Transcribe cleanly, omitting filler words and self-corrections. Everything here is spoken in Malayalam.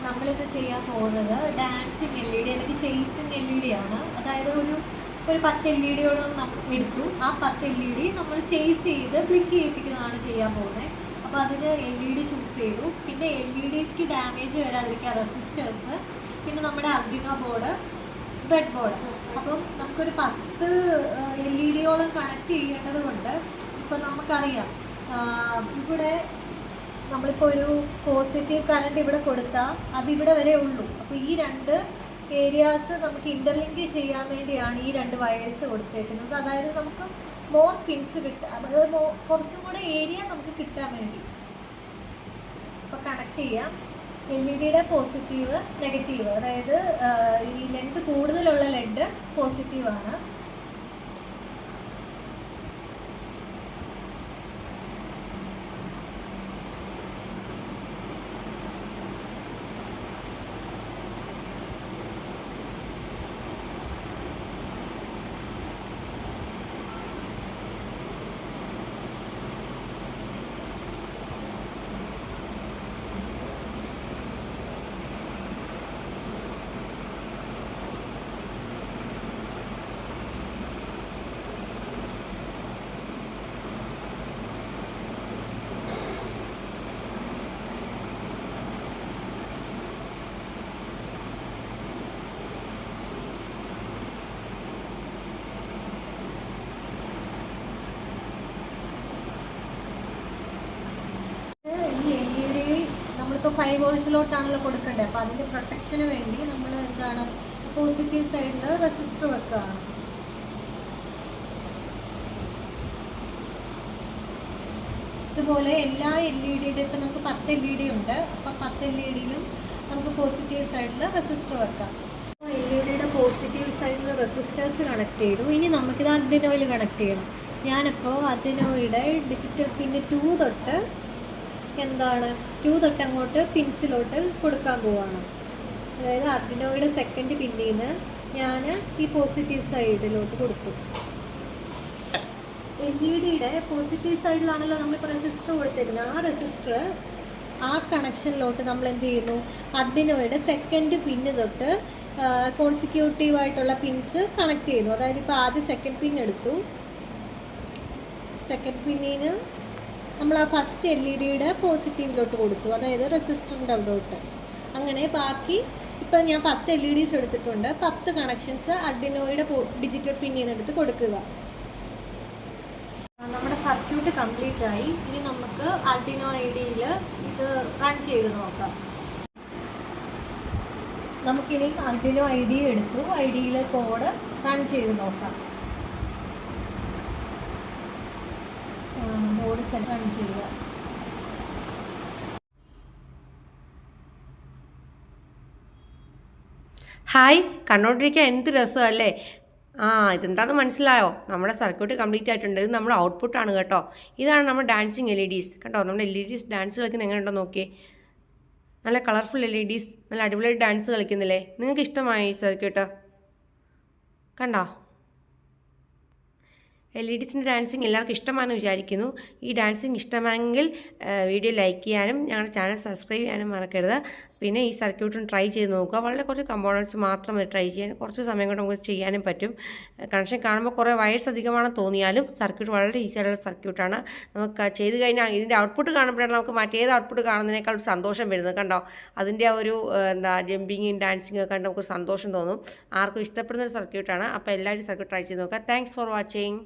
നമ്മളിത് ചെയ്യാൻ പോകുന്നത് ഡാൻസിങ് LED അല്ലെങ്കിൽ ചേസിങ് LED ആണ്. അതായത് ഒരു 10 LEDയോളം നമ്മൾ എടുത്തു. ആ 10 LED നമ്മൾ ചേസ് ചെയ്ത് ബ്ലിങ്ക് ചെയ്യിപ്പിക്കുന്നതാണ് ചെയ്യാൻ പോകുന്നത്. അപ്പോൾ അതിന് LED ചൂസ് ചെയ്തു. പിന്നെ LEDക്ക് ഡാമേജ് വരാതിരിക്കാൻ റെസിസ്റ്റേഴ്സ്, പിന്നെ നമ്മുടെ അർഡിനോ ബോർഡ്, ബ്രെഡ് ബോർഡ്. അപ്പം നമുക്കൊരു 10 LEDയോളം കണക്ട് ചെയ്യേണ്ടത് കൊണ്ട് ഇപ്പം നമുക്കറിയാം ഇവിടെ നമ്മളിപ്പോൾ ഒരു പോസിറ്റീവ് കറണ്ട് ഇവിടെ കൊടുത്താൽ അതിവിടെ വരെ ഉള്ളൂ. അപ്പോൾ ഈ 2 ഏരിയാസ് നമുക്ക് ഇൻ്റർലിങ്ക് ചെയ്യാൻ വേണ്ടിയാണ് ഈ 2 വയേഴ്സ് കൊടുത്തേക്കുന്നത്. അതായത് നമുക്ക് മോർ പിൻസ് കിട്ടാൻ, അതായത് കുറച്ചും കൂടെ ഏരിയ നമുക്ക് കിട്ടാൻ വേണ്ടി. അപ്പോൾ കണക്ട് ചെയ്യാം. LED പോസിറ്റീവ്, നെഗറ്റീവ്, അതായത് ഈ ലെങ്ത് കൂടുതലുള്ള ലെഡ് പോസിറ്റീവാണ്. ഈ LED നമ്മളിപ്പോൾ 5 വോൾട്ടിലോട്ടാണല്ലോ കൊടുക്കേണ്ടത്. അപ്പോൾ അതിൻ്റെ പ്രൊട്ടക്ഷന് വേണ്ടി നമ്മൾ എന്താണ് പോസിറ്റീവ് സൈഡിൽ റെസിസ്റ്റർ വെക്കുകയാണ്. ഇതുപോലെ എല്ലാ LED ഇപ്പം നമുക്ക് 10 LED ഉണ്ട്. അപ്പം 10 LEDയിലും നമുക്ക് പോസിറ്റീവ് സൈഡിൽ റെസിസ്റ്റർ വെക്കാം. അപ്പോൾ LED പോസിറ്റീവ് സൈഡിൽ റെസിസ്റ്റേഴ്സ് കണക്ട് ചെയ്തു. ഇനി നമുക്കിത് അർഡിനോയിൽ കണക്ട് ചെയ്യണം. ഞാനിപ്പോൾ അർഡിനോയുടെ ഡിജിറ്റൽ പിന്ന് 2 തൊട്ട് അങ്ങോട്ട് പിൻസിലോട്ട് കൊടുക്കാൻ പോവാണ്. അതായത് അർഡിനോയുടെ സെക്കൻഡ് പിന്നിൽ നിന്ന് ഞാൻ ഈ പോസിറ്റീവ് സൈഡിലോട്ട് കൊടുത്തു. LED പോസിറ്റീവ് സൈഡിലാണല്ലോ നമ്മളിപ്പോൾ റെസിസ്റ്റർ കൊടുത്തിരുന്നത്. ആ റെസിസ്റ്റർ ആ കണക്ഷനിലോട്ട് നമ്മൾ എന്ത് ചെയ്യുന്നു, അർഡിനോയുടെ സെക്കൻഡ് പിന്ന് തൊട്ട് കോൺസിക്യൂട്ടീവായിട്ടുള്ള പിൻസ് കണക്ട് ചെയ്യുന്നു. അതായത് ഇപ്പോൾ ആദ്യം സെക്കൻഡ് പിൻ എടുത്തു. സെക്കൻഡ് പിന്നിന് നമ്മൾ ആ ഫസ്റ്റ് LED പോസിറ്റീവിലോട്ട് കൊടുത്തു, അതായത് റെസിസ്റ്ററിൻ്റെ അവിടോട്ട്. അങ്ങനെ ബാക്കി ഇപ്പം ഞാൻ 10 LEDs എടുത്തിട്ടുണ്ട്. 10 കണക്ഷൻസ് അർഡിനോയുടെ ഡിജിറ്റൽ പിന്നിൽ നിന്ന് എടുത്ത് കൊടുക്കുക. നമ്മുടെ സർക്യൂട്ട് കംപ്ലീറ്റ് ആയി. ഇനി നമുക്ക് അർഡിനോ IDEയിൽ ഇത് റൺ ചെയ്ത് നോക്കാം. നമുക്കിനി അർഡിനോ IDE എടുത്തു. IDEയിൽ കോഡ് റൺ ചെയ്ത് നോക്കാം. ബോർഡ് റൺ ചെയ്യുക. ഹായ്, കണ്ടോണ്ടിരിക്കാൻ എന്ത് രസമല്ലേ? ഇതെന്താണെന്ന് മനസ്സിലായോ? നമ്മുടെ സർക്യൂട്ട് കംപ്ലീറ്റ് ആയിട്ടുണ്ട്. ഇത് നമ്മുടെ ഔട്ട്പുട്ടാണ് കേട്ടോ. ഇതാണ് നമ്മുടെ ഡാൻസിങ് LEDs കേട്ടോ. നമ്മുടെ LEDs ഡാൻസ് കളിക്കുന്ന എങ്ങനെയുണ്ടോ നോക്കിയേ. നല്ല കളർഫുൾ LEDs, നല്ല അടിപൊളി ഡാൻസ് കളിക്കുന്നില്ലേ? നിങ്ങൾക്ക് ഇഷ്ടമായി ഈ സർക്യൂട്ട്? കണ്ടോ? LEDസിൻ്റെ ഡാൻസിങ് എല്ലാവർക്കും ഇഷ്ടമാണെന്ന് വിചാരിക്കുന്നു. ഈ ഡാൻസിങ് ഇഷ്ടമായെങ്കിൽ വീഡിയോ ലൈക്ക് ചെയ്യാനും ഞങ്ങളുടെ ചാനൽ സബ്സ്ക്രൈബ് ചെയ്യാനും മറക്കരുത്. പിന്നെ ഈ സർക്യൂട്ടും ട്രൈ ചെയ്ത് നോക്കുക. വളരെ കുറച്ച് കമ്പോണൻറ്റ്സ് മാത്രം ട്രൈ ചെയ്യാൻ, കുറച്ച് സമയം കൊണ്ട് നമുക്ക് ചെയ്യാനും പറ്റും. കണക്ഷൻ കാണുമ്പോൾ കുറേ വയേഴ്സ് അധികമാണെന്ന് തോന്നിയാലും സർക്യൂട്ട് വളരെ ഈസി ആയിട്ടുള്ള സർക്യൂട്ടാണ്. നമുക്ക് ചെയ്ത് കഴിഞ്ഞാൽ ഇതിൻ്റെ ഔട്ട്പുട്ട് കാണുമ്പോഴാണ് നമുക്ക് മറ്റേത് ഔട്ട്പുട്ട് കാണുന്നതിനേക്കാൾ ഒരു സന്തോഷം വരുന്നത്. കണ്ടോ? അതിൻ്റെ ആ ഒരു ജമ്പിങ്ങും ഡാൻസിങ്ങും ഒക്കെ കണ്ട് നമുക്ക് സന്തോഷം തോന്നും. ആർക്കും ഇഷ്ടപ്പെടുന്ന ഒരു സർക്യൂട്ടാണ്. അപ്പോൾ എല്ലാവരും സർക്യൂട്ട് ട്രൈ ചെയ്ത് നോക്കുക. Thanks for watching.